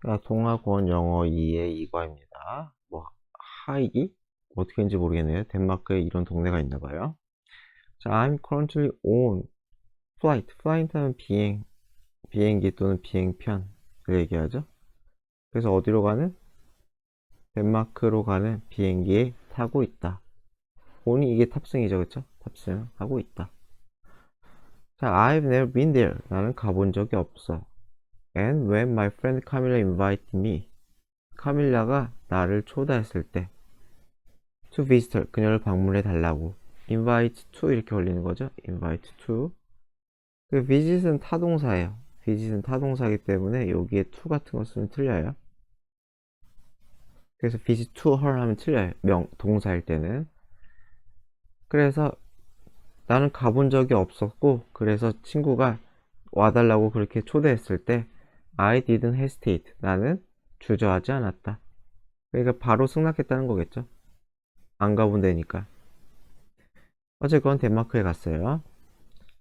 자, 동학원 영어 2의 2과입니다. 하이기? 어떻게 했는지 모르겠네요. 덴마크에 이런 동네가 있나 봐요. 자, I'm currently on flight. flight 하면 비행기 또는 비행편을 얘기하죠. 그래서 어디로 가는? 덴마크로 가는 비행기에 타고 있다. on이 이게 탑승이죠, 그쵸? 탑승하고 있다. 자, I've never been there. 나는 가본 적이 없어. And when my friend Camilla invited me. 카밀라가 나를 초대했을 때 to visit her, 그녀를 방문해 달라고. invite to 이렇게 올리는 거죠. invite to. 그 visit은 타동사예요. visit은 타동사이기 때문에 여기에 to 같은 거 쓰면 틀려요. 그래서 visit to her 하면 틀려요. 동사일 때는. 그래서 나는 가본 적이 없었고, 그래서 친구가 와달라고 그렇게 초대했을 때 I didn't hesitate. 나는 주저하지 않았다. 그러니까 바로 승낙했다는 거겠죠. 안 가본 데니까. 어쨌건 덴마크에 갔어요.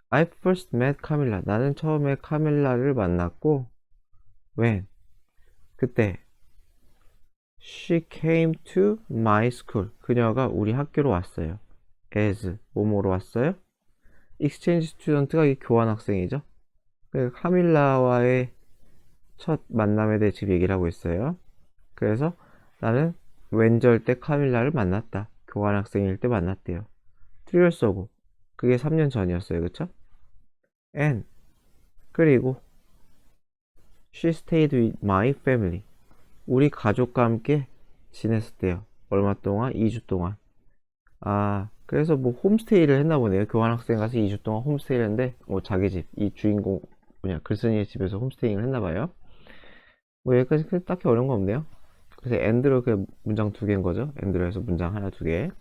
I first met Camilla. 나는 처음에 카밀라를 만났고, when? 그때. She came to my school. 그녀가 우리 학교로 왔어요. as, 뭐뭐로 왔어요? exchange student가 교환 학생이죠. 카밀라와의 첫 만남에 대해 지금 얘기를 하고 있어요. 그래서 나는 왼절 때 카밀라를 만났다. 교환 학생일 때 만났대요. 2years ago. 그게 3년 전이었어요. 그쵸? and 그리고 she stayed with my family. 우리 가족과 함께 지냈었대요. 얼마 동안? 2주 동안. 아, 그래서 뭐 홈스테이를 했나 보네요. 교환학생 가서 2주 동안 홈스테이를 했는데, 자기 집, 이 주인공, 글쓴이의 집에서 홈스테이를 했나 봐요. 뭐 여기까지 딱히 어려운 거 없네요. 그래서 엔드로 그 문장 두 개인 거죠. 엔드로 해서 문장 하나, 두 개.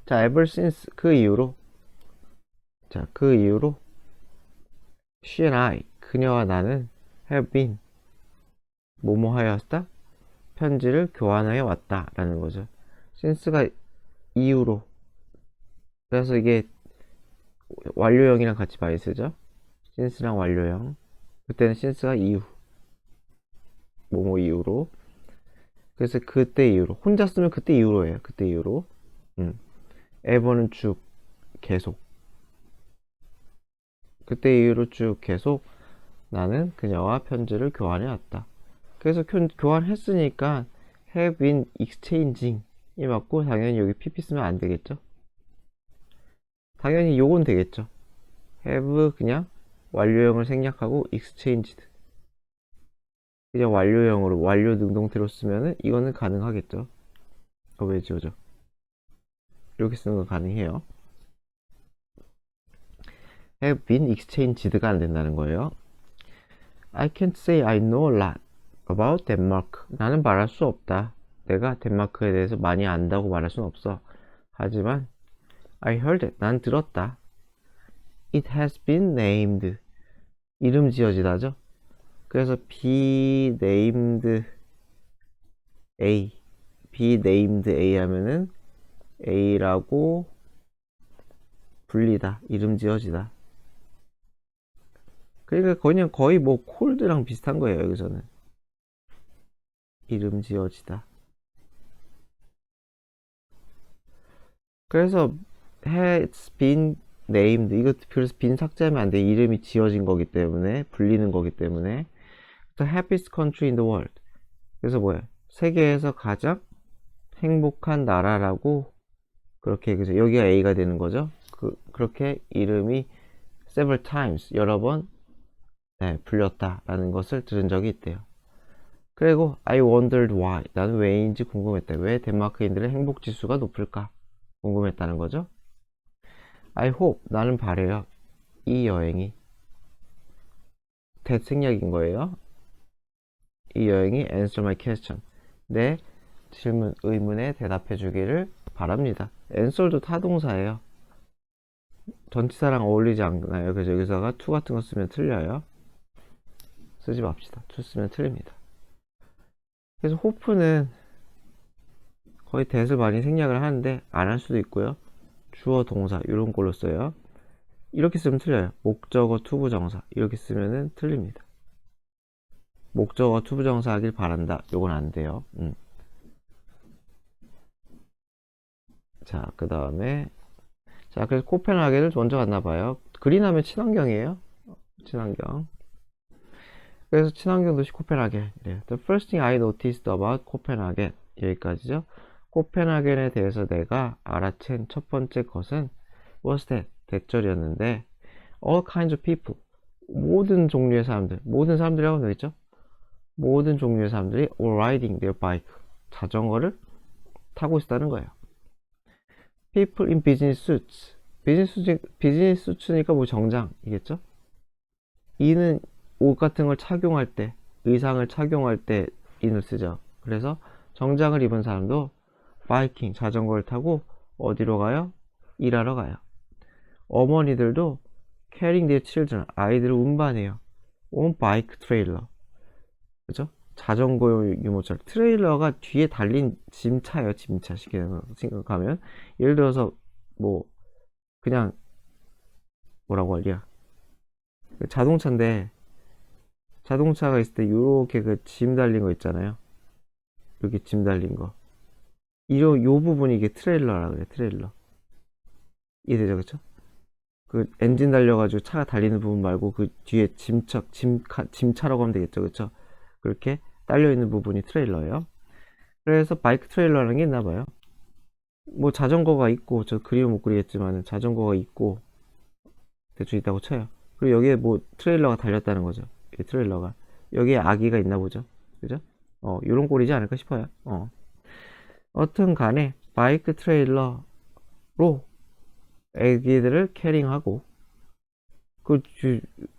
자, ever since, 그 이후로, she and I, 그녀와 나는 have been, 뭐뭐 하였다? 편지를 교환하여 왔다. 라는 거죠. since가 이후로. 그래서 이게 완료형이랑 같이 많이 쓰죠. since랑 완료형. 그때는 since가 이후. 뭐뭐 이후로. 그래서 그때 이후로. 혼자 쓰면 그때 이후로 해요. 그때 이후로. ever는 쭉, 계속. 그때 이후로 쭉 계속 나는 그녀와 편지를 교환해 왔다. 그래서 교환했으니까 have been exchanging 이 맞고 당연히 여기 pp 쓰면 안 되겠죠. 당연히 요건 되겠죠. have 그냥 완료형을 생략하고 exchanged 그냥 완료형으로 완료 능동태로 쓰면은 이거는 가능하겠죠. 왜 지워져? 이렇게 쓰는 건 가능해요. have been exchanged가 안 된다는 거예요. I can't say I know a lot about Denmark. 나는 말할 수 없다. 내가 덴마크에 대해서 많이 안다고 말할 수는 없어. 하지만 I heard it. 난 들었다. It has been named. 이름 지어지다죠. 그래서 be named A 하면은 A라고 불리다. 이름 지어지다. 그러니까 그냥 거의 뭐 콜드랑 비슷한 거예요. 여기서는 이름 지어지다. 그래서 has been named 이거 그래서 빈 삭제하면 안 돼. 이름이 지어진 거기 때문에 불리는 거기 때문에 the happiest country in the world. 그래서 뭐야? 세계에서 가장 행복한 나라라고 그렇게 그래서 여기가 A가 되는 거죠. 그렇게 이름이 several times 여러 번 불렸다라는 것을 들은 적이 있대요. 그리고 I wondered why 나는 왜인지 궁금했다. 왜 덴마크인들의 행복 지수가 높을까 궁금했다는 거죠. I hope 나는 바래요. 이 여행이 대생략인 거예요. 이 여행이 answer my question 내 질문 의문에 대답해 주기를 바랍니다. answer도 타동사예요. 전치사랑 어울리지 않나요? 그래서 여기서가 to 같은 거 쓰면 틀려요. 쓰지 맙시다. to 쓰면 틀립니다. 그래서 hope는 거의 that을 많이 생략을 하는데 안 할 수도 있고요. 주어 동사 이런 걸로 써요. 이렇게 쓰면 틀려요. 목적어 투부정사 이렇게 쓰면은 틀립니다. 목적어 투부정사 하길 바란다. 요건 안 돼요. 자, 그 다음에 자, 그래서 코펜하겐을 먼저 갔나봐요. 그린 하면 친환경이에요. 친환경. 그래서 친환경 도시 코펜하겐. 네. The first thing I noticed about 코펜하겐. 여기까지죠. 코펜하겐에 대해서 내가 알아챈 첫 번째 것은 was that 대절이었는데 all kinds of people 모든 종류의 사람들 모든 사람들이라고 되겠죠. 모든 종류의 사람들이 were riding their bike 자전거를 타고 있다는 거예요. People in business suits 비즈니스 수츠니까 뭐 정장이겠죠. 이는 옷 같은 걸 착용할 때 의상을 착용할 때 in을 쓰죠. 그래서 정장을 입은 사람도 바이킹 자전거를 타고 어디로 가요? 일하러 가요. 어머니들도 carrying their children 아이들을 운반해요. on bike trailer 그죠? 자전거 유모차 트레일러가 뒤에 달린 짐차예요. 짐차 쉽게 생각하면 예를 들어서 뭐 그냥 뭐라고 하냐 자동차인데 자동차가 있을 때 이렇게 그 짐 달린 거 있잖아요. 이렇게 짐 달린 거 요 부분이 이게 트레일러라 그래. 트레일러 이해되죠? 그쵸? 그 엔진 달려가지고 차가 달리는 부분 말고 그 뒤에 짐차라고 하면 되겠죠. 그쵸? 그렇게 딸려있는 부분이 트레일러예요. 그래서 바이크 트레일러라는 게 있나봐요. 뭐 자전거가 있고 저 그림은 못 그리겠지만 자전거가 있고 대충 있다고 쳐요. 그리고 여기에 뭐 트레일러가 달렸다는 거죠. 이 트레일러가 여기에 아기가 있나 보죠. 그죠? 요런 꼴이지 않을까 싶어요. 어떤 간에 바이크 트레일러로 애기들을 캐링하고 그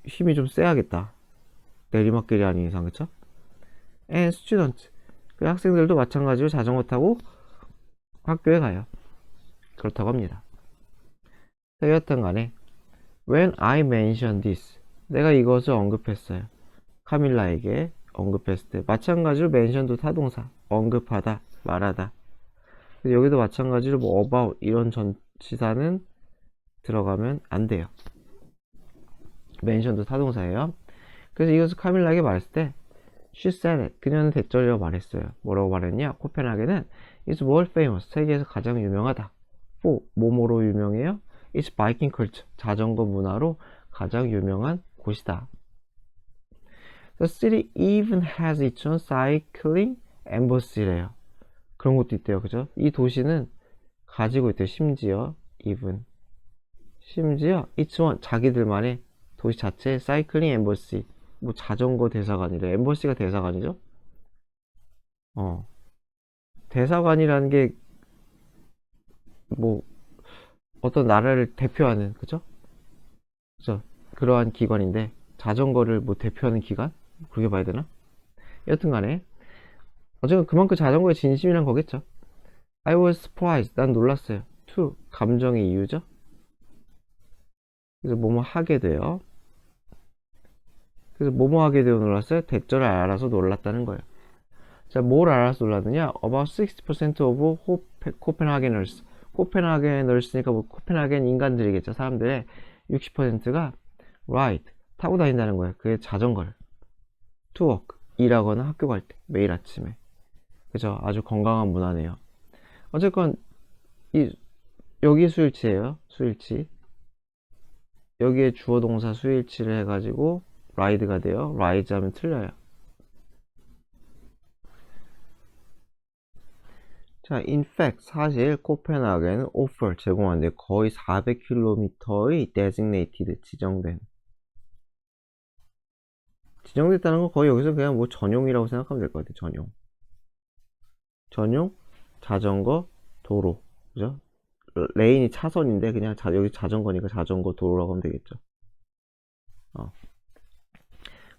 힘이 좀 세야겠다. 내리막길이 아닌 이상 그쵸? and student 그 학생들도 마찬가지로 자전거 타고 학교에 가요. 그렇다고 합니다. 여하튼 간에 when I mentioned this 내가 이것을 언급했어요. 카밀라에게 언급했을 때 마찬가지로 mention도 타동사 언급하다 말하다 여기도 마찬가지로 뭐 about 이런 전치사는 들어가면 안 돼요. mention도 타동사예요. 그래서 이것을 카밀라에게 말했을 때 she said it 그녀는 대절이라고 말했어요. 뭐라고 말했냐? 코펜하겐은 is world famous 세계에서 가장 유명하다. for 뭐뭐로 유명해요? it's biking culture 자전거 문화로 가장 유명한 곳이다. The city even has its own cycling embassy래요. 그런 것도 있대요. 그죠? 이 도시는 가지고 있대요. 심지어 its own 자기들만의 도시 자체에 사이클링 엠버시 뭐 자전거 대사관이래. 엠버시가 대사관이죠. 대사관이라는 게 뭐 어떤 나라를 대표하는 그죠? 그러한 기관인데 자전거를 뭐 대표하는 기관? 그렇게 봐야 되나? 여튼간에 어쨌든 그만큼 자전거에 진심이란 거겠죠. I was surprised 난 놀랐어요. to 감정의 이유죠. 그래서 뭐뭐 하게 돼요. 그래서 뭐뭐 하게 되어 놀랐어요? 대절을 알아서 놀랐다는 거예요. 자, 뭘 알아서 놀랐느냐? About 60% of Copenhageners. 코펜하겐너스니까 뭐 코펜하겐 인간들이겠죠. 사람들의 60%가 ride, 타고 다닌다는 거예요. 그게 자전거를. to work, 일하거나 학교 갈 때, 매일 아침에. 그죠? 아주 건강한 문화네요. 어쨌건, 여기 수일치예요. 수일치. 여기에 주어 동사 수일치를 해가지고 ride가 돼요. rise 하면 틀려요. 자, in fact, 사실 코펜하겐은 offer 제공하는데 거의 400km의 designated 지정됐다는 건 거의 여기서 그냥 뭐 전용이라고 생각하면 될 것 같아요. 전용 자전거 도로 그죠? 레인이 차선인데 그냥 여기 자전거니까 자전거 도로라고 하면 되겠죠.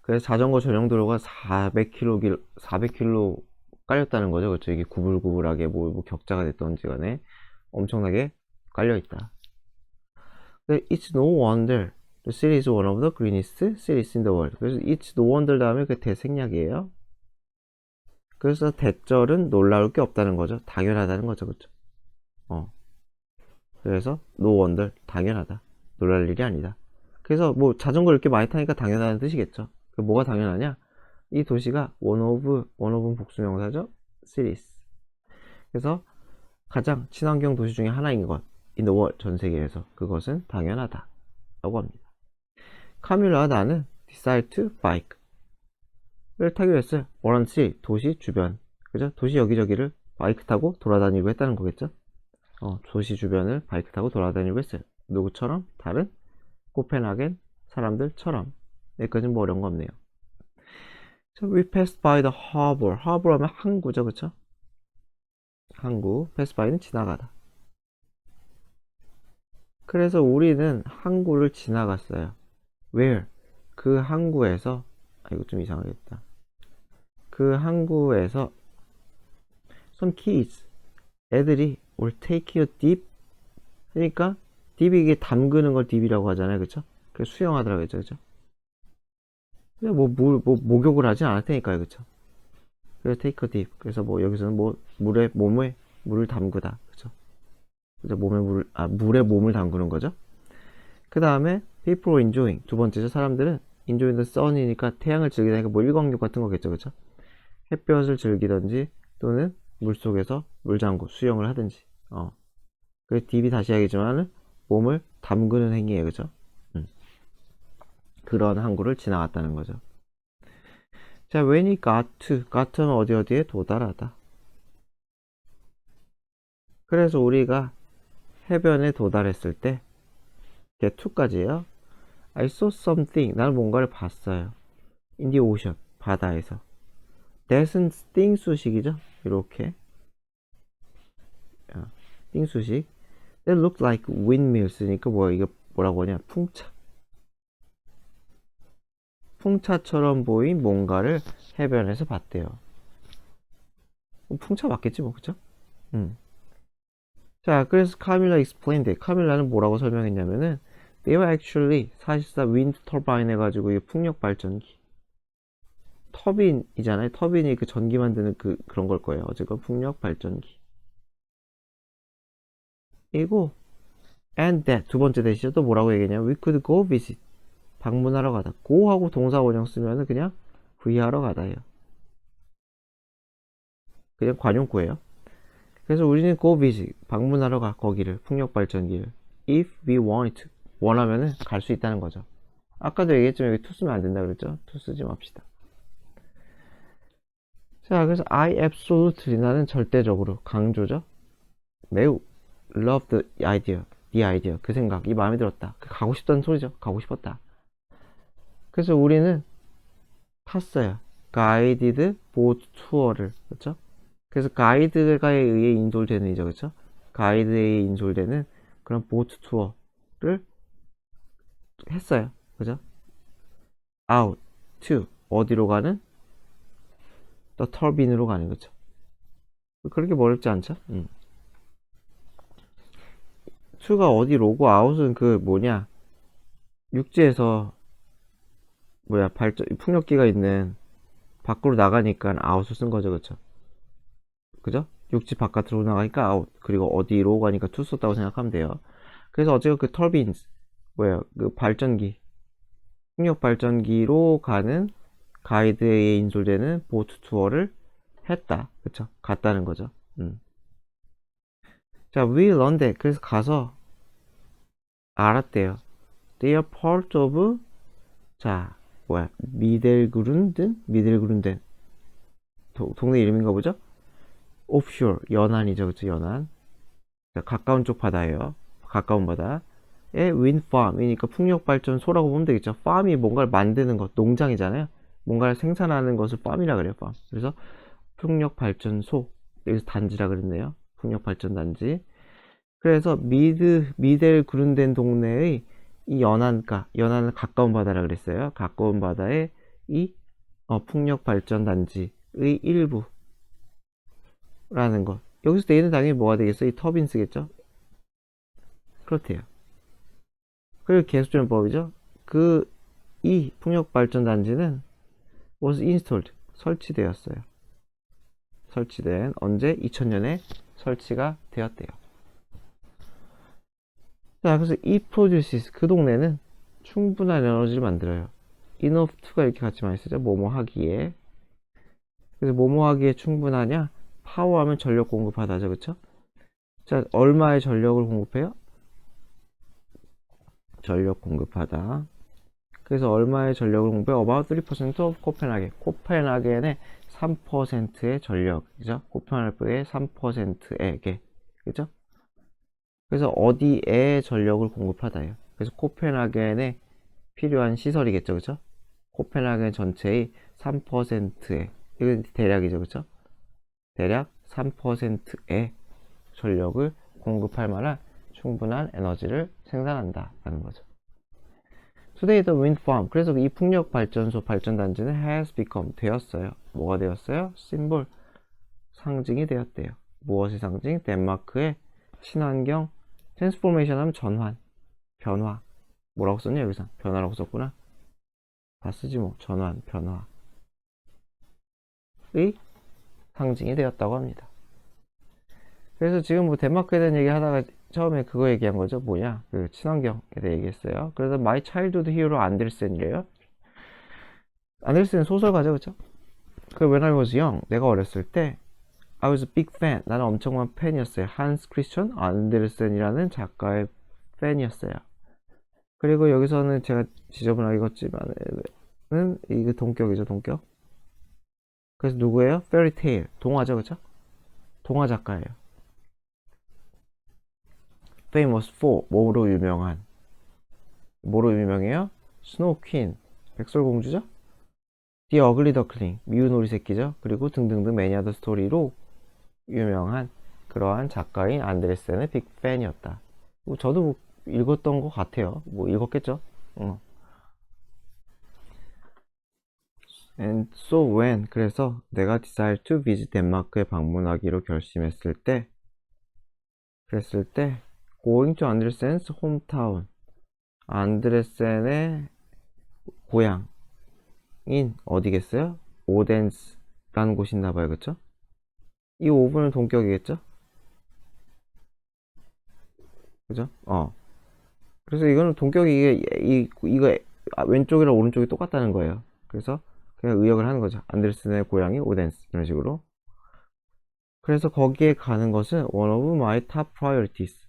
그래서 자전거 전용 도로가 400km 깔렸다는 거죠. 그렇죠? 이게 구불구불하게 뭐 격자가 됐던지 간에 엄청나게 깔려있다. It's no wonder the city is one of the greenest cities in the world. 그래서 It's no wonder 다음에 그 대생략이에요. 그래서 대절은 놀라울 게 없다는 거죠. 당연하다는 거죠. 그렇죠? 그래서 no wonder 당연하다. 놀랄 일이 아니다. 그래서 뭐 자전거 이렇게 많이 타니까 당연하다는 뜻이겠죠. 뭐가 당연하냐? 이 도시가 one of는 복수명사죠. cities. 그래서 가장 친환경 도시 중에 하나인 것, in the world, 전 세계에서. 그것은 당연하다 라고 합니다. 카밀라와 나는 decide to bike를 타기로 했어요. 원원치 도시 주변, 그죠? 도시 여기저기를 바이크 타고 돌아다니고 했다는 거겠죠? 도시 주변을 바이크 타고 돌아다니고 했어요. 누구처럼? 다른 코펜하겐 사람들처럼. 여기까지는 뭐 어려운 거 없네요. 자, we passed by the harbor. harbor 하면 항구죠, 그쵸? 항구. pass by는 지나가다. 그래서 우리는 항구를 지나갔어요. where? 그 항구에서, 이거 좀 이상하겠다. 그 항구에서 some kids, 애들이 will take you deep. 그러니까 deep이 이게 담그는 걸 deep이라고 하잖아요, 그쵸? 그래서 수영하더라고요, 그쵸? 그냥 목욕을 하진 않을 테니까요, 그쵸? 그래서 take a dip. 그래서 여기서는 몸에 물을 담그다, 그쵸? 그래서 물에 몸을 담그는 거죠. 그 다음에 people enjoying. 두 번째죠. 사람들은 enjoying the sun이니까 태양을 즐기다니까 일광욕 같은 거겠죠, 그쵸? 햇볕을 즐기던지 또는 물속에서 물장구, 수영을 하든지. 그 딥이 다시 하겠지만은 몸을 담그는 행위예요, 그죠? 그런 항구를 지나갔다는 거죠. 자, when he got to는 어디에 도달하다. 그래서 우리가 해변에 도달했을 때 get to까지예요. I saw something. 나는 뭔가를 봤어요. in the ocean. 바다에서. that은 띵수식이죠. 이렇게 띵수식. that looked like windmills니까 이게 뭐라고 하냐, 풍차처럼 보인 뭔가를 해변에서 봤대요. 풍차 맞겠지 뭐, 그쵸? 자, 그래서 카밀라 explained. 카밀라는 뭐라고 설명했냐면은 they were actually 사실상 wind turbine 해가지고 이 풍력 발전기, 터빈이잖아요. 터빈이 그 전기 만드는 그런 걸 거예요. 어쨌건 풍력 발전기. 이고 and that 두 번째 대시죠. 또 뭐라고 얘기했냐면 we could go visit. 방문하러 가다. go하고 동사 원형 쓰면은 그냥 구이하러 가다예요. 그냥 관용구예요. 그래서 우리는 go visit. 방문하러 가. 거기를. 풍력 발전기를. if we want to. 원하면은 갈 수 있다는 거죠. 아까도 얘기했지만 여기 to 쓰면 안 된다 그랬죠. to 쓰지 맙시다. 자, 그래서 I absolutely, 나는 절대적으로, 강조죠. 매우 love the idea, 그 생각이 마음에 들었다. 가고 싶다는 소리죠. 가고 싶었다. 그래서 우리는 탔어요. guided boat tour를, 그렇죠? 그래서 가이드가에 의해 인솔되는 이죠, 그렇죠? 가이드에 의해 인솔되는 그런 보트 투어를 했어요, 그죠? out to 어디로 가는? 더 터빈으로 가는 거죠. 그렇게 어렵지 않죠? to가 어디로고 out은 육지에서 풍력기가 있는 밖으로 나가니까 out을 쓴 거죠, 그쵸? 그죠? 육지 바깥으로 나가니까 out, 그리고 어디로 가니까 to 썼다고 생각하면 돼요. 그래서 어쨌든 그 터빈스, 그 발전기, 풍력 발전기로 가는 가이드에 인솔되는 보트 투어를 했다. 그쵸? 갔다는 거죠. 자, we learned that. 그래서 가서 알았대요. They are part of, 미델그룬덴. 동네 이름인가 보죠? offshore, 연안이죠. 그쵸? 연안. 자, 가까운 쪽 바다예요. 가까운 바다에 wind farm이니까 풍력발전소라고 보면 되겠죠. farm이 뭔가를 만드는 것, 농장이잖아요. 뭔가를 생산하는 것을 farm이라 그래요. farm. 그래서 풍력발전소, 여기서 단지라 그랬네요. 풍력발전단지. 그래서 미델 그룬덴 동네의 이 연안은 가까운 바다라 그랬어요. 가까운 바다에 이 풍력발전단지의 일부라는 것. 여기서 얘는 당연히 뭐가 되겠어? 이 터빈스겠죠? 그렇대요. 그리고 계수전법이죠. 이 풍력발전단지는 was installed, 설치되었어요. 설치된, 언제? 2000년에 설치가 되었대요. 자, 그래서 이 produces, 그 동네는 충분한 에너지를 만들어요. enough to가 이렇게 같이 많이 쓰죠. 뭐뭐 하기에. 그래서 뭐뭐 하기에 충분하냐? 파워하면 전력 공급하다죠. 그쵸? 자, 얼마의 전력을 공급해요? 전력 공급하다. 그래서 얼마의 전력을 공급해요? About 3% of 코펜하겐. 코펜하겐의 3%의 전력이죠. 코펜하겐의 3%에게. 그죠? 그래서 어디에 전력을 공급하다예요. 그래서 코펜하겐에 필요한 시설이겠죠. 그죠? 코펜하겐 전체의 3%에. 이건 대략이죠. 그죠? 대략 3%의 전력을 공급할 만한 충분한 에너지를 생산한다 라는 거죠. Today the wind farm. 그래서 이 풍력 발전소 발전단지는 has become 되었어요. 뭐가 되었어요? symbol 상징이 되었대요. 무엇이 상징? 덴마크의 친환경 transformation 하면 전환, 변화. 뭐라고 썼냐 여기서? 변화라고 썼구나. 다 쓰지 뭐. 전환, 변화의 상징이 되었다고 합니다. 그래서 지금 뭐 덴마크에 대한 얘기 하다가 처음에 그거 얘기한 거죠. 뭐냐? 그 친환경에 대해 얘기했어요. 그래서 My Childhood Hero 안데르센이래요. 안데르센은 소설가죠, 그쵸? 그 When I was young, 내가 어렸을 때 I was a big fan. 나는 엄청난 팬이었어요. 한스 크리스천 안데르센이라는 작가의 팬이었어요. 그리고 여기서는 제가 지저분하게 읽었지만은 이게 동격이죠, 동격. 그래서 누구예요? 페리테일, 동화죠, 그쵸? 동화 작가예요. famous for, 뭐로 유명한? 뭐로 유명해요? 스노우 퀸, 백설공주죠? The Ugly Duckling, 미운 오리 새끼죠? 그리고 등등등 매니 아더 스토리로 유명한 그러한 작가인 안데르센의 빅팬이었다. 뭐 저도 뭐 읽었던 것 같아요. 뭐 읽었겠죠? And so when, 그래서 내가 decide to visit 덴마크에 방문하기로 결심했을 때, 그랬을 때 going to Andersen's hometown, 안데르센의 고향인 어디겠어요? 오덴스라는 곳이 있나봐요. 그쵸? 이 5분은 동격이겠죠? 그죠? 그래서 이거는 동격이 이거 왼쪽이랑 오른쪽이 똑같다는 거예요. 그래서 그냥 의역을 하는 거죠. 안데르센의 고향이 오덴스 이런 식으로. 그래서 거기에 가는 것은 one of my top priorities,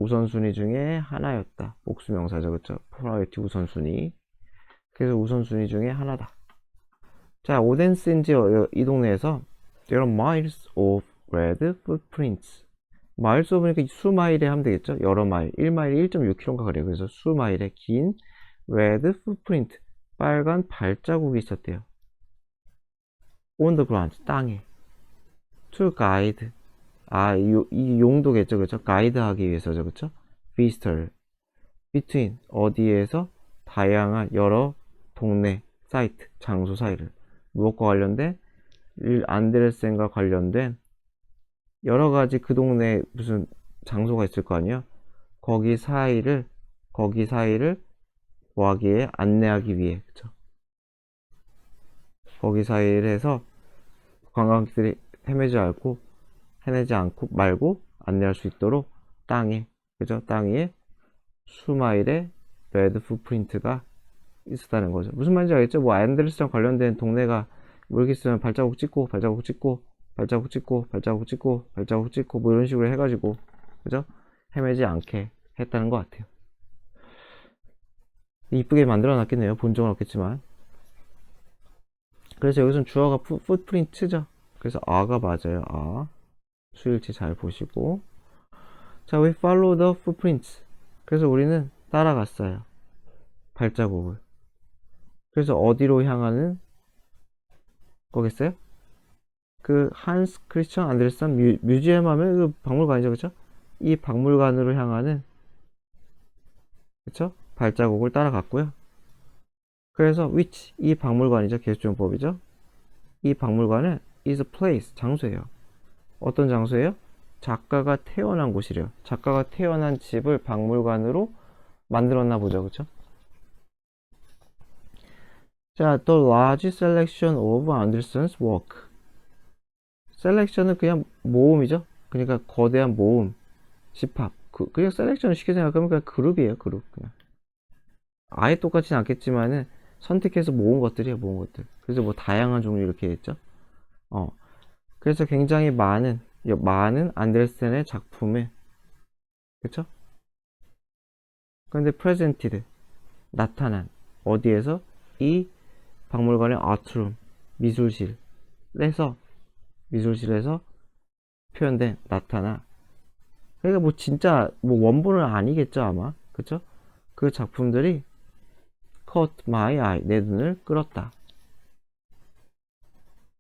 우선순위 중에 하나였다. 복수명사죠. 그쵸? priority 우선순위. 그래서 우선순위 중에 하나다. 자, 오덴스인지 이 동네에서 there are miles of red footprints. 마일스 오브니까 수마일에 하면 되겠죠? 여러 마일. 1마일이 1.6km인가 그래요. 그래서 수마일의 긴 red footprint, 빨간 발자국이 있었대요. on the ground, 땅에. to guide, 이 용도겠죠, 그렇죠? 가이드하기 위해서죠, 그렇죠? visitor, between, 어디에서 다양한 여러 동네, 사이트, 장소 사이를. 무엇과 관련된? 안데르센과 관련된 여러 가지 그 동네에 무슨 장소가 있을 거 아니에요? 거기 사이를 뭐 하기에? 안내하기 위해, 그쵸? 거기 사이를 해서 관광객들이 헤매지 않고 말고 안내할 수 있도록 땅에, 그죠? 땅 위에 수마일의 레드 풋프린트가 있었다는 거죠. 무슨 말인지 알겠죠? 뭐 안데르센 관련된 동네가 모르겠으면 발자국 찍고 뭐 이런 식으로 해가지고, 그죠? 헤매지 않게 했다는 것 같아요. 이쁘게 만들어 놨겠네요. 본 적은 없겠지만. 그래서 여기서는 주어가 풋프린트죠. 그래서 아가 맞아요. 수일치 잘 보시고. 자, we follow the footprints. 그래서 우리는 따라갔어요. 발자국을. 그래서 어디로 향하는 거겠어요? 그 한스 크리스천 안데르센 뮤지엄 하면 그 박물관이죠, 그쵸? 이 박물관으로 향하는, 그쵸? 발자국을 따라갔고요. 그래서 which, 이 박물관이죠, 계수종법이죠. 이 박물관은 is a place, 장소예요. 어떤 장소예요? 작가가 태어난 곳이래요. 작가가 태어난 집을 박물관으로 만들었나 보죠, 그쵸? 자, the large selection of Andersen's work. 셀렉션은 그냥 모음이죠. 그러니까 거대한 모음, 집합. 그냥 셀렉션을 쉽게 생각하면 그냥 그룹이에요, 그룹. 그냥. 아예 똑같진 않겠지만은 선택해서 모은 것들이에요, 모은 것들. 그래서 뭐 다양한 종류 이렇게 했죠. 그래서 굉장히 많은 안데르센의 작품에, 그쵸? 근데 presented, 나타난, 어디에서? 이 박물관의 아트룸, 미술실에서, 표현된, 나타나. 그러니까 뭐 진짜 뭐 원본은 아니겠죠 아마, 그쵸? 그 작품들이 caught my eye, 내 눈을 끌었다.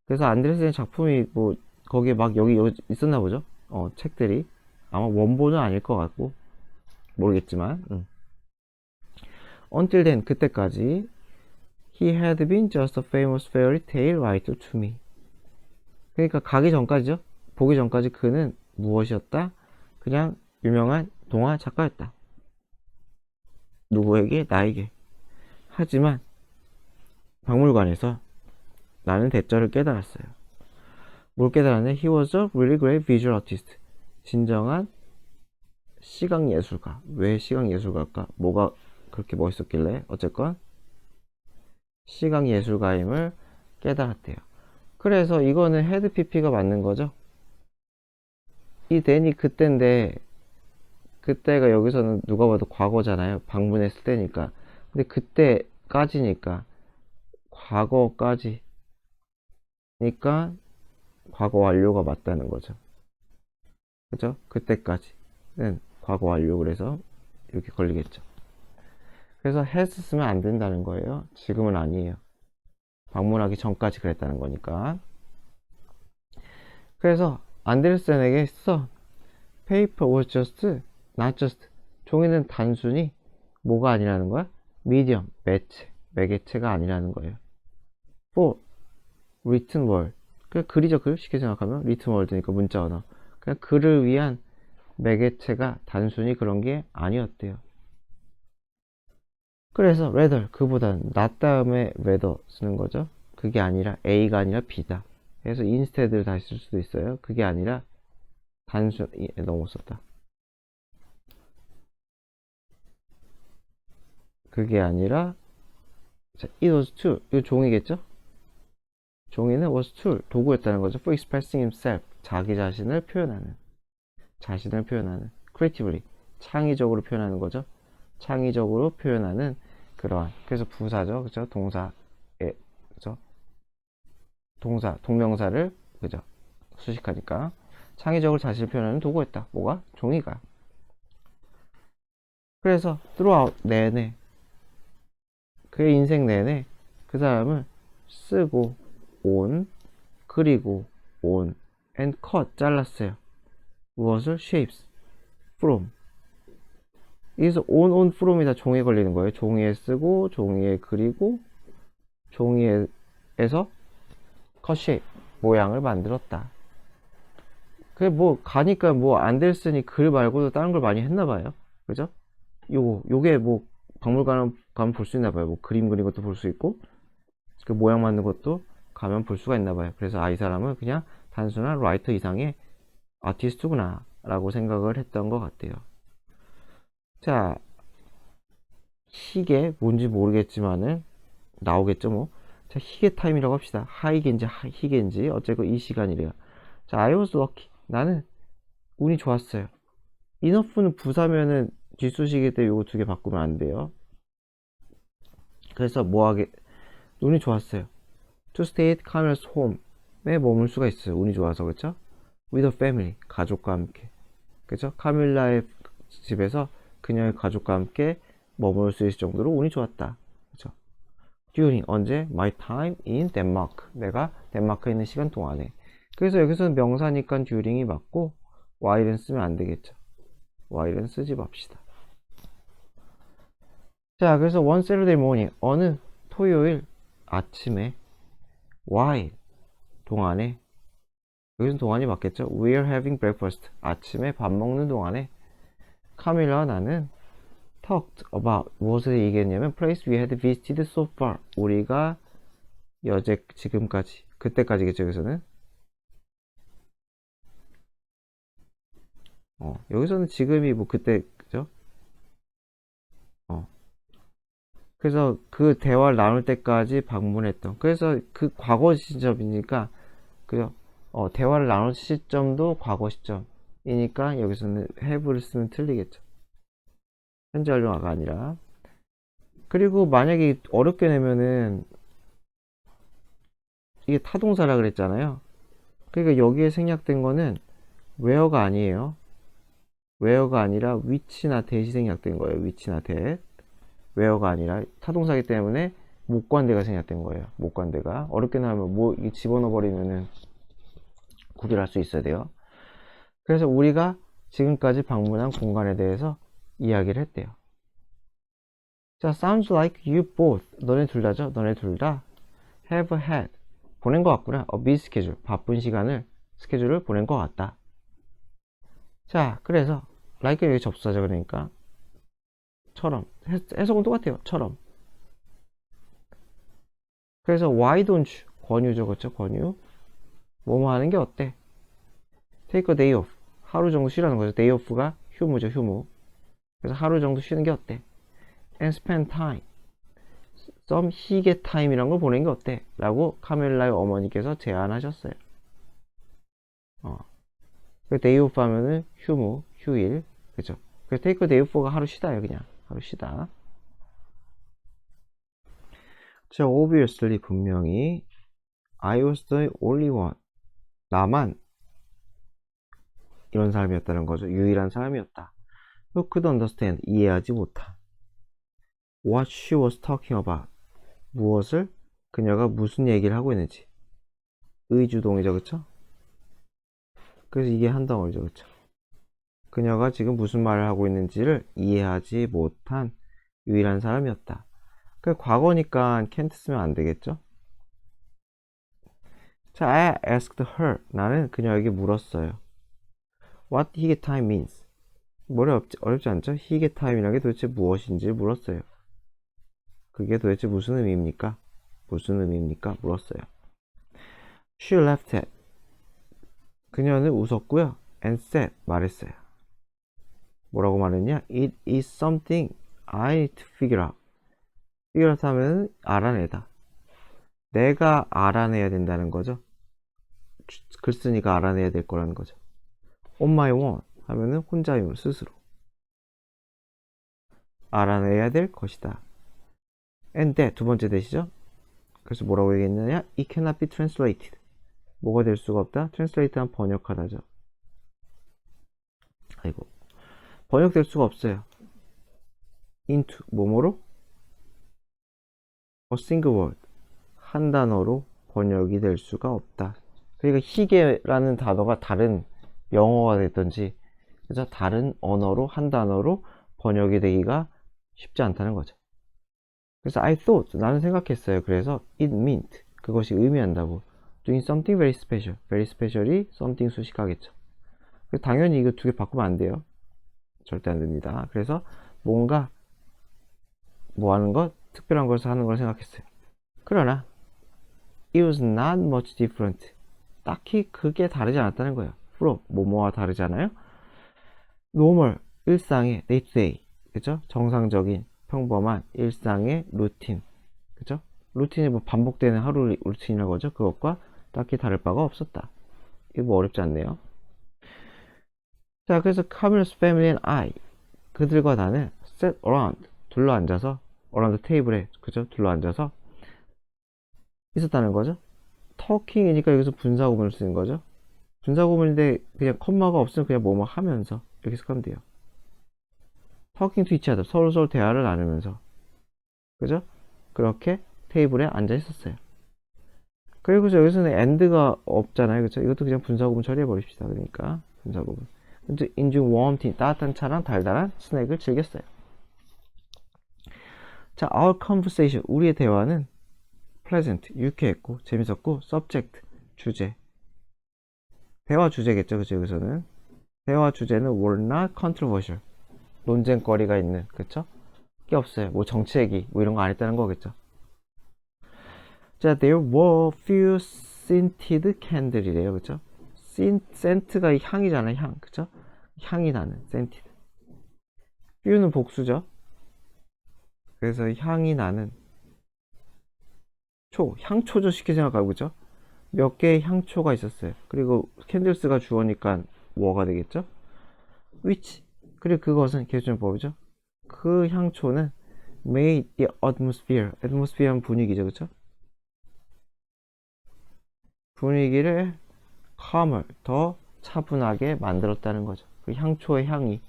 그래서 안데르센의 작품이 뭐 거기에 막 여기 있었나 보죠. 책들이 아마 원본은 아닐 것 같고 모르겠지만, until then, 그때까지 he had been just a famous fairy tale writer to me. 그러니까 가기 전까지죠. 보기 전까지 그는 무엇이었다? 그냥 유명한 동화 작가였다. 누구에게? 나에게. 하지만 박물관에서 나는 대절을 깨달았어요. 뭘 깨달았네? He was a really great visual artist. 진정한 시각예술가. 왜 시각예술가일까? 뭐가 그렇게 멋있었길래? 어쨌건 시각예술가임을 깨달았대요. 그래서 이거는 헤드 PP가 맞는 거죠. 이 댄이 그때인데, 그때가 여기서는 누가 봐도 과거잖아요. 방문했을 때니까. 근데 그때까지니까, 과거까지니까 과거 완료가 맞다는 거죠. 그죠? 그때까지는 과거 완료. 그래서 이렇게 걸리겠죠. 그래서 has 쓰면 안 된다는 거예요. 지금은 아니에요. 방문하기 전까지 그랬다는 거니까. 그래서 안데르센에게 써 paper was just, not just. 종이는 단순히 뭐가 아니라는 거야? medium, 매개체가 아니라는 거예요. for written word. 그냥 글이죠, 글. 쉽게 생각하면 written word니까 문자 언어. 그냥 글을 위한 매개체가 단순히 그런 게 아니었대요. 그래서 rather, 그보다는 not 다음에 rather 쓰는 거죠. 그게 아니라 A가 아니라 B다. 그래서 instead를 다시 쓸 수도 있어요. 그게 아니라 단순히 너무 썼다. 그게 아니라 자, it was tool. 이거 종이겠죠? 종이는 was tool, 도구였다는 거죠. for expressing himself, 자기 자신을 표현하는 creatively, 창의적으로 표현하는 거죠. 창의적으로 표현하는 그러한, 그래서 부사죠. 그죠? 동사에, 그죠? 동명사를, 그죠? 수식하니까 창의적으로 자신을 표현하는 도구였다. 뭐가? 종이가. 그래서 throughout, 내내, 그의 인생 내내 그 사람은 쓰고 온, 그리고 온, and cut, 잘랐어요. 무엇을? shapes, from. 여기서 on, from이 다 종이에 걸리는 거예요. 종이에 쓰고, 종이에 그리고, 종이에서 cut shape, 모양을 만들었다. 그게 뭐 가니까 뭐 안데르센이 글 말고도 다른 걸 많이 했나봐요. 그죠? 요게 뭐 박물관 가면 볼 수 있나봐요. 뭐 그림 그리는 것도 볼 수 있고, 그 모양 만드는 것도 가면 볼 수가 있나봐요. 그래서 이 사람은 그냥 단순한 라이터 이상의 아티스트구나 라고 생각을 했던 것 같아요. 자, 희게 뭔지 모르겠지만은 나오겠죠 뭐. 자, 희게 타임이라고 합시다. 하이겐지 희겐지 어쨌건 이 시간이래요. 자, I was lucky. 나는 운이 좋았어요. enough는 부사면은 뒷수식일 때 요거 두 개 바꾸면 안 돼요. 그래서 뭐하게 운이 좋았어요. To stay at Camille's home에 머물 수가 있어요. 운이 좋아서. 그쵸? With a family, 가족과 함께. 그쵸? 카밀라의 집에서 그녀의 가족과 함께 머물 수 있을 정도로 운이 좋았다. 그쵸? During, 언제? My time in Denmark, 내가 덴마크에 있는 시간 동안에. 그래서 여기서는 명사니까 during이 맞고 while은 쓰면 안 되겠죠. while은 쓰지 맙시다. 자, 그래서 one Saturday morning, 어느 토요일 아침에 while, 동안에, 여기서는 동안이 맞겠죠? We're having breakfast, 아침에 밥 먹는 동안에 카밀라와 나는 talked about, 무엇을 얘기했냐면 place we had visited so far, 우리가 여제 지금까지, 그때까지겠죠. 여기서는 여기서는 지금이 뭐 그때, 그죠? 그래서 그 대화를 나눌 때까지 방문했던, 그래서 그 과거 시점이니까 그죠? 대화를 나눈 시점도 과거 시점이니까 여기서는 have를 쓰면 틀리겠죠. 현재 완료가 아니라. 그리고 만약에 어렵게 내면은 이게 타동사라 그랬잖아요. 그러니까 여기에 생략된 거는 where가 아니에요. where가 아니라 which나 that이 생략된 거예요. which나 that. where가 아니라 타동사기 때문에 목관대가 생략된 거예요. 목관대가. 어렵게 나오면 뭐 집어넣어 버리면은 구별할 수 있어야 돼요. 그래서 우리가 지금까지 방문한 공간에 대해서 이야기를 했대요. 자, sounds like you both. 너네 둘 다죠? 너네 둘 다 have had. 보낸 것 같구나. busy schedule. 바쁜 스케줄을 보낸 것 같다. 자, 그래서 like는 여기 접수하자 그러니까 처럼. 해석은 똑같아요. 처럼. 그래서 why don't you? 권유죠. 그렇죠? 권유. 뭐뭐 하는 게 어때? take a day off. 하루 정도 쉬라는 거죠. day off가 휴무죠. 휴무. 그래서 하루 정도 쉬는 게 어때? and spend time. some 희게 time이란 걸 보내는 게 어때? 라고 카멜라의 어머니께서 제안하셨어요. day off 하면은 휴무, 휴일. 그죠? 그래서 take a day off가 하루 쉬다예요. 그냥. 하루 쉬다. 자, obviously 분명히 I was the only one. 나만 이런 사람이었다는 거죠. 유일한 사람이었다. Who could understand. 이해하지 못한. What she was talking about. 무엇을 그녀가 무슨 얘기를 하고 있는지. 의주동이죠. 그쵸? 그래서 이게 한 덩어리죠. 그쵸? 그녀가 지금 무슨 말을 하고 있는지를 이해하지 못한 유일한 사람이었다. 그 과거니까 can't 쓰면 안 되겠죠? 자, I asked her. 나는 그녀에게 물었어요. What 희게 time means. 어렵지 않죠? 희게 time이라는 게 도대체 무엇인지 물었어요. 그게 도대체 무슨 의미입니까? 무슨 의미입니까? 물었어요. She laughed at. 그녀는 웃었고요. And said. 말했어요. 뭐라고 말했냐? It is something I need to figure out. figure out 하면 알아내다. 내가 알아내야 된다는 거죠. 글 쓰니까 알아내야 될 거라는 거죠. On my own 하면은 혼자요. 스스로. 알아내야 될 것이다. And that 두 번째 대시죠. 그래서 뭐라고 얘기했느냐? It cannot be translated. 뭐가 될 수가 없다? translate 하면 번역하다죠. 아이고. 번역될 수가 없어요. into 뭐뭐로? a single word. 한 단어로 번역이 될 수가 없다. 그러니까 희게라는 단어가 다른 영어가 됐든지 그래서 다른 언어로 한 단어로 번역이 되기가 쉽지 않다는 거죠. 그래서 I thought 나는 생각했어요. 그래서 it meant 그것이 의미한다고 doing something very special. very special이 something 수식하겠죠. 그래서 당연히 이거 두 개 바꾸면 안 돼요. 절대 안 됩니다. 그래서 뭔가 뭐 하는 것 특별한 것을 하는 걸 생각했어요. 그러나 it was not much different. 딱히 그게 다르지 않았다는 거예요. from 뭐뭐와 다르잖아요. normal 일상의 day to day 그죠? 정상적인 평범한 일상의 루틴 그죠? 루틴이 뭐 반복되는 하루 루틴이라고 하죠. 그것과 딱히 다를 바가 없었다. 이거 뭐 어렵지 않네요. 자, 그래서 Camille's family and I 그들과 나는 sat around 둘러앉아서 around 테이블에 그죠? 둘러앉아서 있었다는 거죠. talking이니까 여기서 분사구문을 쓰는 거죠. 분사구문인데 그냥 컴마가 없으면 그냥 뭐뭐 하면서 이렇게 해석하면 돼요. talking to each other 서로 대화를 나누면서 그죠? 그렇게 테이블에 앉아 있었어요. 그리고 여기서는 and가 없잖아요. 그쵸? 이것도 그냥 분사구문 처리해 버립시다. 그러니까 분사구문. 인중 warm tea 따뜻한 차랑 달달한 스낵을 즐겼어요. 자, our conversation 우리의 대화는 pleasant 유쾌했고 재밌었고 subject 주제 대화 주제겠죠. 그쵸? 여기서는 대화 주제는 were not controversial 논쟁거리가 있는 그쵸? 게 없어요. 뭐 정치 얘기 뭐 이런 거 안 했다는 거겠죠. 자, there were few scented candles이래요. 그쵸? scent가 향이잖아요. 향. 그쵸? 향이 나는 scented. few는 복수죠. 그래서 향이 나는 향초죠. 쉽게 생각하고 그죠? 몇 개의 향초가 있었어요. 그리고 캔들스가 주어니까 뭐가 되겠죠? which. 그리고 그것은 계수준법이죠. 그 향초는 made the atmosphere는 분위기죠, 그쵸? 분위기를 calmer, 더 차분하게 만들었다는 거죠. 그 향초의 향이.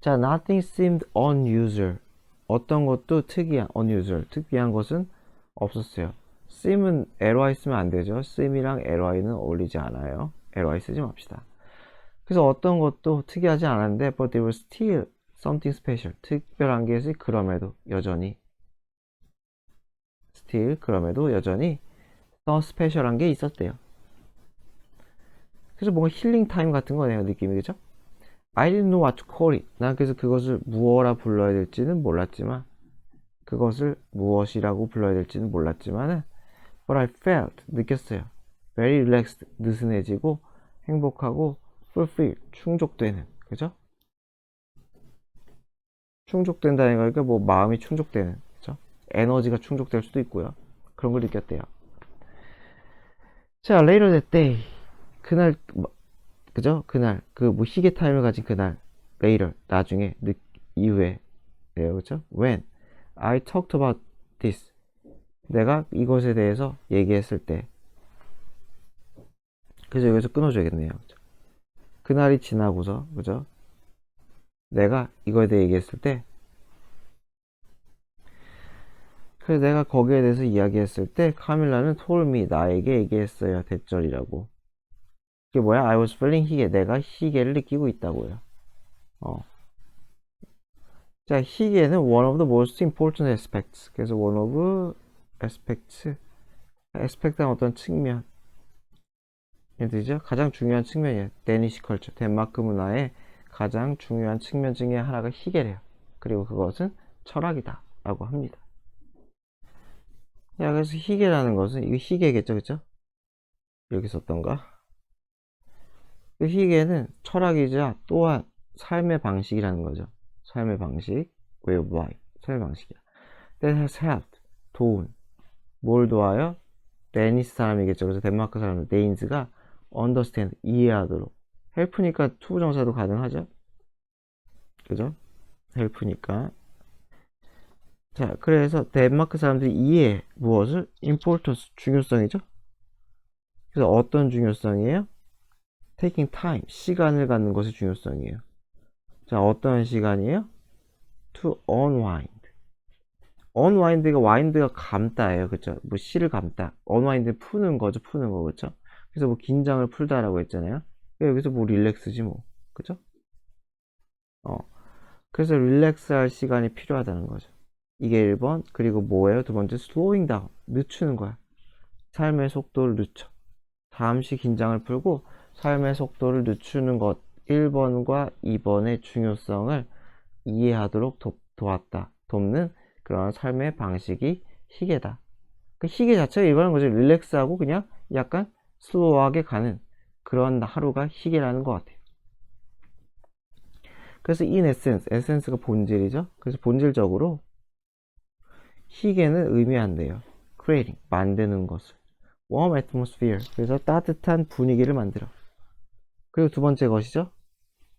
자, nothing seemed unusual. 어떤 것도 unusual, 특이한 것은 없었어요. seem은 ly 쓰면 안 되죠. seem이랑 ly는 어울리지 않아요. ly 쓰지 맙시다. 그래서 어떤 것도 특이하지 않았는데, but there was still something special. 특별한 게 있으니 그럼에도 여전히 더 스페셜한 게 있었대요. 그래서 뭔가 힐링 타임 같은 거네요, 느낌이. 그죠? I didn't know what to call it. 난 그래서 그것을 무엇라 불러야 될지는 몰랐지만, but I felt, 느꼈어요. very relaxed, 느슨해지고, 행복하고, fulfilled, 충족되는. 그죠? 충족된다는 거니까 뭐 마음이 충족되는. 그죠? 에너지가 충족될 수도 있고요. 그런 걸 느꼈대요. 자, later that day. 그날, 그죠? 그날, 그 뭐 희귀 타임을 가진 그날, later, 나중에, 이후에, 네요, 그죠? When I talked about this, 내가 이것에 대해서 얘기했을 때, 그죠? 여기서 끊어줘야겠네요. 그죠? 그날이 지나고서, 그죠? 내가 이거에 대해 얘기했을 때, 그래서 내가 거기에 대해서 이야기했을 때, 카밀라는 told me, 나에게 얘기했어요. 대절이라고. 그게 뭐야? I was feeling 희괴, 내가 희괴를 느끼고 있다고요. 자, 희귀에는 one of the most important aspects. 그래서 one of aspect는 어떤 측면. 얘들이죠? 가장 중요한 측면이에요. 데니시 컬처, 덴마크 문화의 가장 중요한 측면 중에 하나가 희귀래요. 그리고 그것은 철학이다 라고 합니다. 자, 그래서 희귀라는 것은 이거 희귀겠죠, 그쵸? 여기 썼던가? 그 희귀는 철학이자 또한 삶의 방식이라는 거죠. 삶의 방식, way of life, 삶의 방식이야. That has helped, 도운. 뭘 도와요? 데니스 사람이겠죠. 그래서 덴마크 사람, 데인즈가 understand, 이해하도록. help니까 to 정사도 가능하죠. 그죠? help니까. 자, 그래서 덴마크 사람들이 이해, 무엇을? importance, 중요성이죠. 그래서 어떤 중요성이에요? taking time, 시간을 갖는 것의 중요성이에요. 자, 어떤 시간이에요? to unwind. unwind가 wind가 감다예요. 그쵸? 뭐 실을 감다. unwind 푸는 거죠. 푸는 거. 그쵸? 그래서 뭐 긴장을 풀다라고 했잖아요. 여기서 뭐 릴렉스지 뭐. 그쵸? 그래서 릴렉스 할 시간이 필요하다는 거죠. 이게 1번. 그리고 뭐예요? 두 번째, slowing down. 늦추는 거야. 삶의 속도를 늦춰. 잠시 긴장을 풀고 삶의 속도를 늦추는 것. 1번과 2번의 중요성을 이해하도록 도왔다. 돕는 그런 삶의 방식이 희귀다. 그 희귀 자체가 이거는 거죠. 릴렉스하고 그냥 약간 슬로우하게 가는 그런 하루가 희귀라는 것 같아요. 그래서 in essence, essence가 본질이죠. 그래서 본질적으로 희귀는 의미한대요. creating, 만드는 것을. warm atmosphere, 그래서 따뜻한 분위기를 만들어. 그리고 두 번째 것이죠.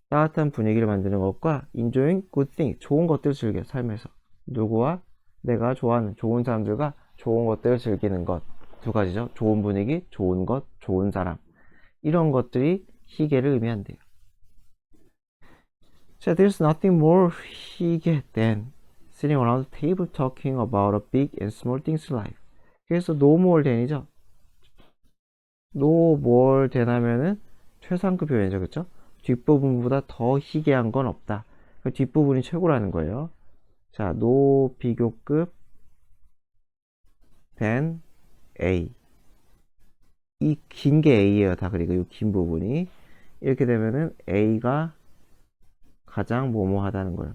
따뜻한 분위기를 만드는 것과 enjoying good things, 좋은 것들을 즐겨, 삶에서. 누구와? 내가 좋아하는 좋은 사람들과 좋은 것들을 즐기는 것. 두 가지죠. 좋은 분위기, 좋은 것, 좋은 사람. 이런 것들이 희귀를 의미한대요. 자, there's nothing more 희귀 than sitting around the table talking about a big and small things in life. 그래서 no more than이죠. no more than 하면은 최상급 표현이죠. 그쵸? 뒷부분보다 더 희귀한 건 없다. 뒷부분이 최고라는 거예요. 자, no 비교급 than A. 이 긴 게 A예요. 다. 그리고 이 긴 부분이. 이렇게 되면은 A가 가장 뭐뭐 하다는 거예요.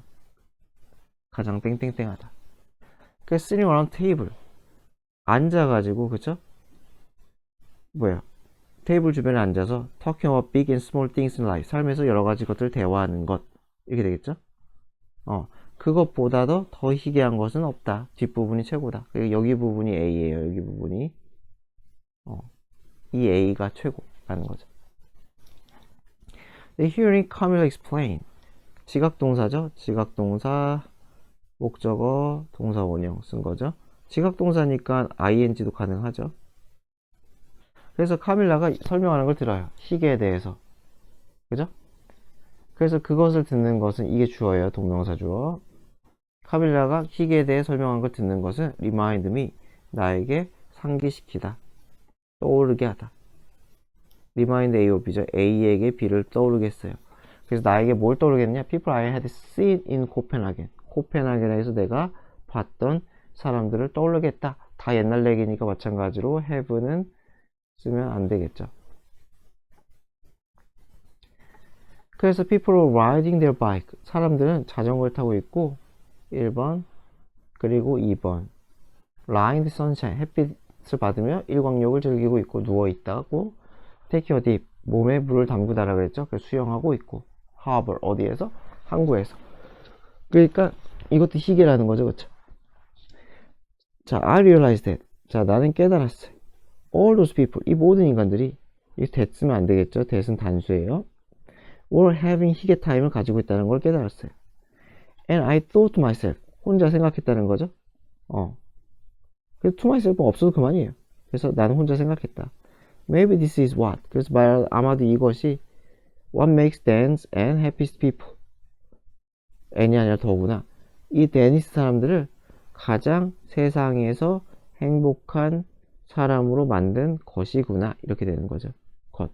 가장 땡땡땡하다. 그래서 sitting around table. 앉아가지고, 그쵸? 뭐야? 테이블 주변에 앉아서 talking about big and small things in life. 삶에서 여러 가지 것들을 대화하는 것. 이렇게 되겠죠? 그것보다도 더 희귀한 것은 없다. 뒷부분이 최고다. 그리고 여기 부분이 A예요. 여기 부분이 이 A가 최고라는 거죠. The hearing Camilla explain. 지각동사죠. 지각동사 목적어 동사 원형 쓴 거죠. 지각동사니까 ing도 가능하죠. 그래서 카밀라가 설명하는 걸 들어요. 희귀에 대해서. 그죠? 그래서 그것을 듣는 것은 이게 주어예요. 동명사 주어. 카밀라가 희귀에 대해 설명한 걸 듣는 것은 remind me, 나에게 상기시키다, 떠오르게 하다. remind A of B죠. A에게 B를 떠오르게 했어요. 그래서 나에게 뭘 떠오르겠냐? People I had seen in Copenhagen. 코펜하겐에서 내가 봤던 사람들을 떠오르게 했다. 다 옛날 얘기니까 마찬가지로 have는 쓰면 안 되겠죠. 그래서 people are riding their bike. 사람들은 자전거를 타고 있고 1번 그리고 2번 lying in the sunshine. 햇빛을 받으며 일광욕을 즐기고 있고 누워있다고 take a dip. 몸에 물을 담그다라고 그랬죠. 그래서 수영하고 있고 harbor 어디에서? 항구에서. 그러니까 이것도 희귀라는 거죠. 그쵸? 자, I realized that. 자, 나는 깨달았어요. All those people. 이 모든 인간들이 이 that 쓰면 안 되겠죠. that은 단수예요. were having 희귀 타임을 가지고 있다는 걸 깨달았어요. And I thought to myself. 혼자 생각했다는 거죠. 그래서 to myself은 없어도 그만이에요. 그래서 나는 혼자 생각했다. Maybe this is what. 그래서 아마도 이것이 what makes dance and happiest people. N이 아니라 더구나. 이 데니스 사람들을 가장 세상에서 행복한 사람으로 만든 것이구나. 이렇게 되는 거죠. 것.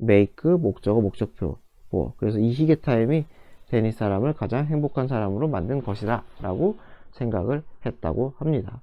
make, 목적어, 목적표. 뭐. 그래서 이 희귀 타임이 데니스 사람을 가장 행복한 사람으로 만든 것이다. 라고 생각을 했다고 합니다.